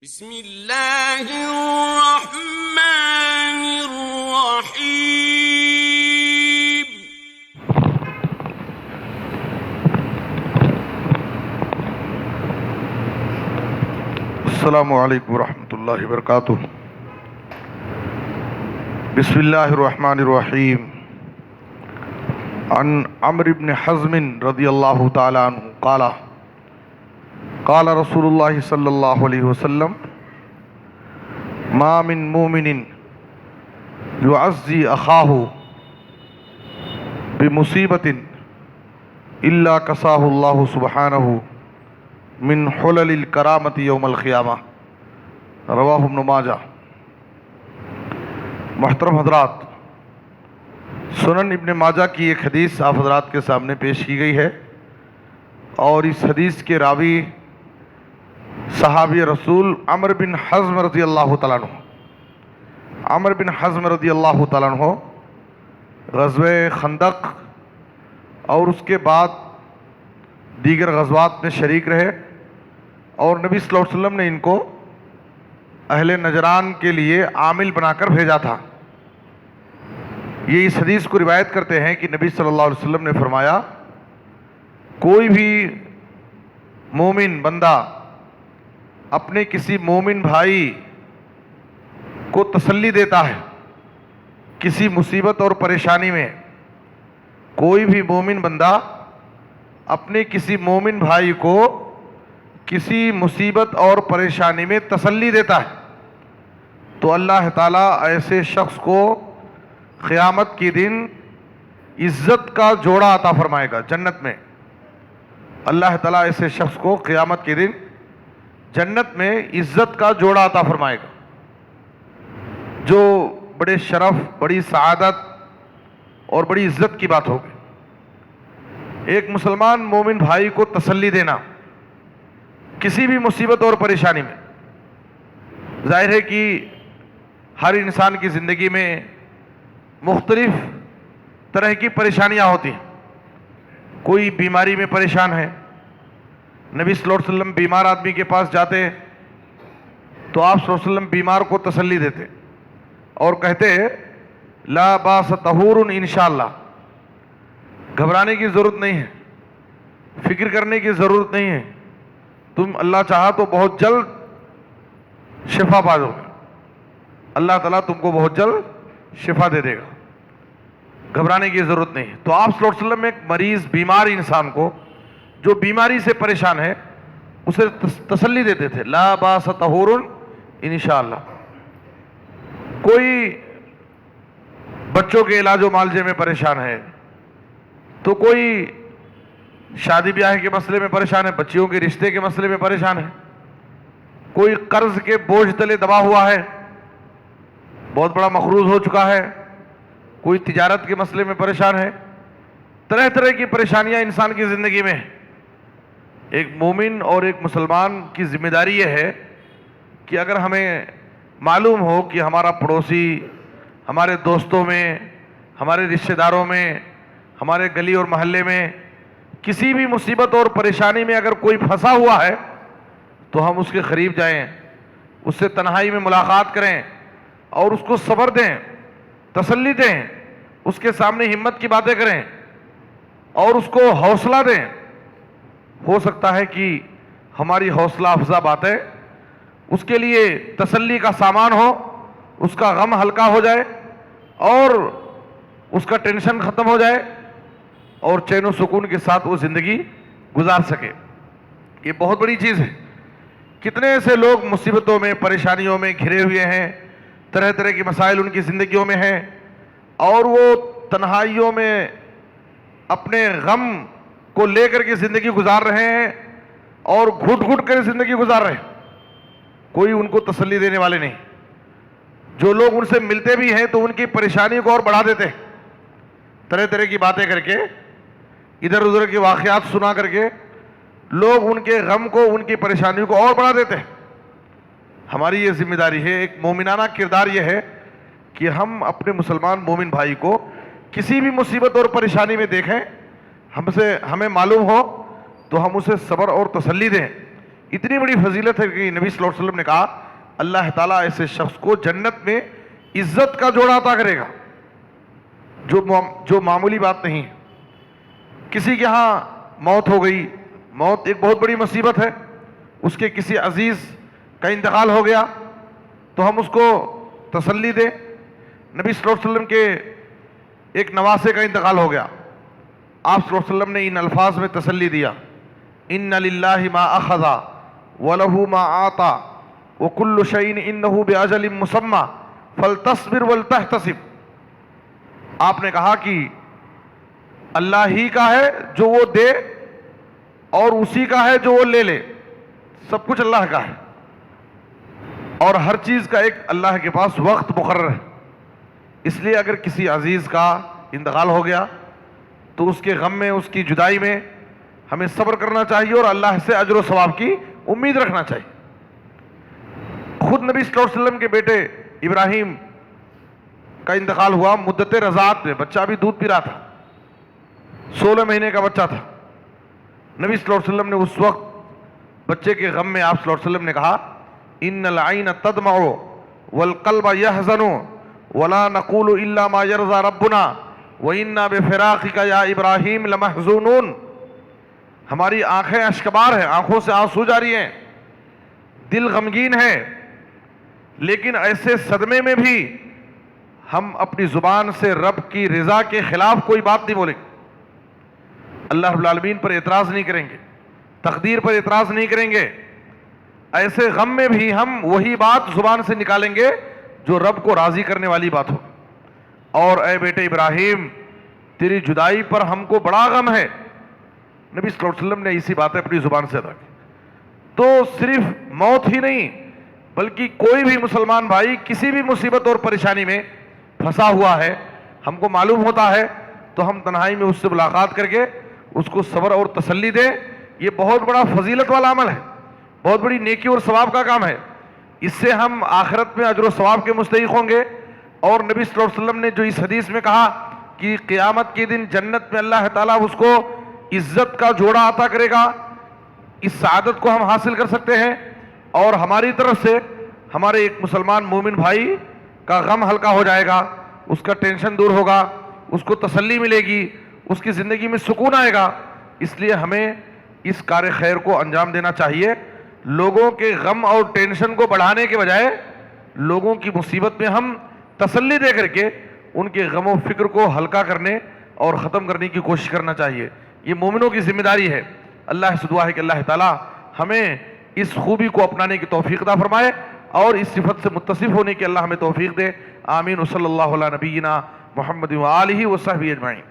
بسم اللہ الرحمن الرحیم۔ السلام علیکم ورحمۃ اللہ وبرکاتہ۔ بسم اللہ الرحمن الرحیم۔ عن عمرو بن حزم رضی اللہ تعالی عنہ قال قال رسول اللہ صلی اللہ علیہ وسلم ما من مومن يعزي اخاه بمصیبت الا کساه اللہ سبحانہ من حلل الکرامت یوم القیامہ، رواہ ابن ماجہ۔ محترم حضرات، سنن ابن ماجہ کی ایک حدیث آپ حضرات کے سامنے پیش کی گئی ہے، اور اس حدیث کے راوی صحابی رسول عمرو بن حزم رضی اللہ تعالیٰ عنہ۔ عمرو بن حزم رضی اللہ تعالیٰ عنہ غزوہ خندق اور اس کے بعد دیگر غزوات میں شریک رہے، اور نبی صلی اللہ علیہ وسلم نے ان کو اہل نجران کے لیے عامل بنا کر بھیجا تھا۔ یہ اس حدیث کو روایت کرتے ہیں کہ نبی صلی اللہ علیہ وسلم نے فرمایا، کوئی بھی مومن بندہ اپنے کسی مومن بھائی کو تسلی دیتا ہے کسی مصیبت اور پریشانی میں، کوئی بھی مومن بندہ اپنے کسی مومن بھائی کو کسی مصیبت اور پریشانی میں تسلی دیتا ہے تو اللہ تعالیٰ ایسے شخص کو قیامت کے دن عزت کا جوڑا عطا فرمائے گا جنت میں۔ اللہ تعالیٰ ایسے شخص کو قیامت کے دن جنت میں عزت کا جوڑا عطا فرمائے گا، جو بڑے شرف، بڑی سعادت اور بڑی عزت کی بات ہوگی۔ ایک مسلمان مومن بھائی کو تسلی دینا کسی بھی مصیبت اور پریشانی میں، ظاہر ہے کہ ہر انسان کی زندگی میں مختلف طرح کی پریشانیاں ہوتی ہیں۔ کوئی بیماری میں پریشان ہے، نبی صلی اللہ علیہ وسلم بیمار آدمی کے پاس جاتے تو آپ صلی اللہ علیہ وسلم بیمار کو تسلی دیتے اور کہتے لا باس طہور انشاءاللہ، گھبرانے کی ضرورت نہیں ہے، فکر کرنے کی ضرورت نہیں ہے، تم اللہ چاہا تو بہت جلد شفا پا جاؤ گے، اللہ تعالیٰ تم کو بہت جلد شفا دے دے گا، گھبرانے کی ضرورت نہیں ہے۔ تو آپ صلی اللہ علیہ وسلم ایک مریض بیمار انسان کو جو بیماری سے پریشان ہے اسے تسلی دیتے تھے، لا باس طہور انشاءاللہ۔ کوئی بچوں کے علاج و معالجے میں پریشان ہے، تو کوئی شادی بیاہ کے مسئلے میں پریشان ہے، بچیوں کے رشتے کے مسئلے میں پریشان ہے، کوئی قرض کے بوجھ تلے دبا ہوا ہے، بہت بڑا مقروض ہو چکا ہے، کوئی تجارت کے مسئلے میں پریشان ہے، طرح طرح کی پریشانیاں انسان کی زندگی میں ہیں۔ ایک مومن اور ایک مسلمان کی ذمہ داری یہ ہے کہ اگر ہمیں معلوم ہو کہ ہمارا پڑوسی ہمارے دوستوں میں، ہمارے رشتہ داروں میں، ہمارے گلی اور محلے میں کسی بھی مصیبت اور پریشانی میں اگر کوئی پھنسا ہوا ہے تو ہم اس کے قریب جائیں، اس سے تنہائی میں ملاقات کریں اور اس کو صبر دیں، تسلی دیں، اس کے سامنے ہمت کی باتیں کریں اور اس کو حوصلہ دیں۔ ہو سکتا ہے کہ ہماری حوصلہ افزا باتیں اس کے لیے تسلی کا سامان ہو، اس کا غم ہلکا ہو جائے اور اس کا ٹینشن ختم ہو جائے اور چین و سکون کے ساتھ وہ زندگی گزار سکے۔ یہ بہت بڑی چیز ہے۔ کتنے ایسے لوگ مصیبتوں میں، پریشانیوں میں گھرے ہوئے ہیں، طرح طرح کے مسائل ان کی زندگیوں میں ہیں، اور وہ تنہائیوں میں اپنے غم کو لے کر کے زندگی گزار رہے ہیں اور گھٹ گھٹ کر زندگی گزار رہے ہیں، کوئی ان کو تسلی دینے والے نہیں۔ جو لوگ ان سے ملتے بھی ہیں تو ان کی پریشانی کو اور بڑھا دیتے ہیں، طرح طرح کی باتیں کر کے، ادھر ادھر کے واقعات سنا کر کے لوگ ان کے غم کو، ان کی پریشانی کو اور بڑھا دیتے ہیں۔ ہماری یہ ذمہ داری ہے، ایک مومنانہ کردار یہ ہے کہ ہم اپنے مسلمان مومن بھائی کو کسی بھی مصیبت اور پریشانی میں دیکھیں، ہمیں معلوم ہو تو ہم اسے صبر اور تسلی دیں، اتنی بڑی فضیلت ہے کہ نبی صلی اللہ علیہ وسلم نے کہا اللہ تعالیٰ ایسے شخص کو جنت میں عزت کا جوڑا عطا کرے گا، جو معمولی بات نہیں ہے۔ کسی کے ہاں موت ہو گئی، موت ایک بہت بڑی مصیبت ہے، اس کے کسی عزیز کا انتقال ہو گیا تو ہم اس کو تسلی دیں۔ نبی صلی اللہ علیہ وسلم کے ایک نواسے کا انتقال ہو گیا، آپ صلی اللہ علیہ وسلم نے ان الفاظ میں تسلی دیا، ان للہ ما اخذ ولہ ما آتا وکل شیء انہ باجل مسمی فلتصبر ولتحتسب۔ آپ نے کہا کہ اللہ ہی کا ہے جو وہ دے اور اسی کا ہے جو وہ لے لے، سب کچھ اللہ کا ہے اور ہر چیز کا ایک اللہ کے پاس وقت مقرر ہے۔ اس لیے اگر کسی عزیز کا انتقال ہو گیا تو اس کے غم میں، اس کی جدائی میں ہمیں صبر کرنا چاہیے اور اللہ سے اجر و ثواب کی امید رکھنا چاہیے۔ خود نبی صلی اللہ علیہ وسلم کے بیٹے ابراہیم کا انتقال ہوا مدت رضاعت میں، بچہ ابھی دودھ پی رہا تھا، 16 مہینے کا بچہ تھا۔ نبی صلی اللہ علیہ وسلم نے اس وقت بچے کے غم میں آپ صلی اللہ علیہ وسلم نے کہا ان العین تدمع والقلب يحزن ولا نقول الا ما يرضى ربنا وإنا بفراقك یا ابراہیم لمحزونون۔ ہماری آنکھیں اشکبار ہیں، آنکھوں سے آنسو جاری ہیں، دل غمگین ہے، لیکن ایسے صدمے میں بھی ہم اپنی زبان سے رب کی رضا کے خلاف کوئی بات نہیں بولیں گے، اللہ رب العالمین پر اعتراض نہیں کریں گے، تقدیر پر اعتراض نہیں کریں گے۔ ایسے غم میں بھی ہم وہی بات زبان سے نکالیں گے جو رب کو راضی کرنے والی بات ہو۔ اور اے بیٹے ابراہیم، تیری جدائی پر ہم کو بڑا غم ہے۔ نبی صلی اللہ علیہ وسلم نے اسی باتیں اپنی زبان سے ادا کی۔ تو صرف موت ہی نہیں بلکہ کوئی بھی مسلمان بھائی کسی بھی مصیبت اور پریشانی میں پھنسا ہوا ہے، ہم کو معلوم ہوتا ہے تو ہم تنہائی میں اس سے ملاقات کر کے اس کو صبر اور تسلی دیں۔ یہ بہت بڑا فضیلت والا عمل ہے، بہت بڑی نیکی اور ثواب کا کام ہے، اس سے ہم آخرت میں اجر و ثواب کے مستحق ہوں گے۔ اور نبی صلی اللہ علیہ وسلم نے جو اس حدیث میں کہا کہ قیامت کے دن جنت میں اللہ تعالیٰ اس کو عزت کا جوڑا عطا کرے گا، اس سعادت کو ہم حاصل کر سکتے ہیں۔ اور ہماری طرف سے ہمارے ایک مسلمان مومن بھائی کا غم ہلکا ہو جائے گا، اس کا ٹینشن دور ہوگا، اس کو تسلی ملے گی، اس کی زندگی میں سکون آئے گا۔ اس لیے ہمیں اس کار خیر کو انجام دینا چاہیے۔ لوگوں کے غم اور ٹینشن کو بڑھانے کے بجائے لوگوں کی مصیبت میں ہم تسلی دے کر کے ان کے غم و فکر کو ہلکا کرنے اور ختم کرنے کی کوشش کرنا چاہیے۔ یہ مومنوں کی ذمہ داری ہے۔ اللہ سے دعا ہے کہ اللہ تعالیٰ ہمیں اس خوبی کو اپنانے کی توفیق عطا فرمائے اور اس صفت سے متصف ہونے کی اللہ ہمیں توفیق دے۔ آمین۔ صلی اللہ علیہ نبینا محمد و آلہ و صحبہ اجمعین۔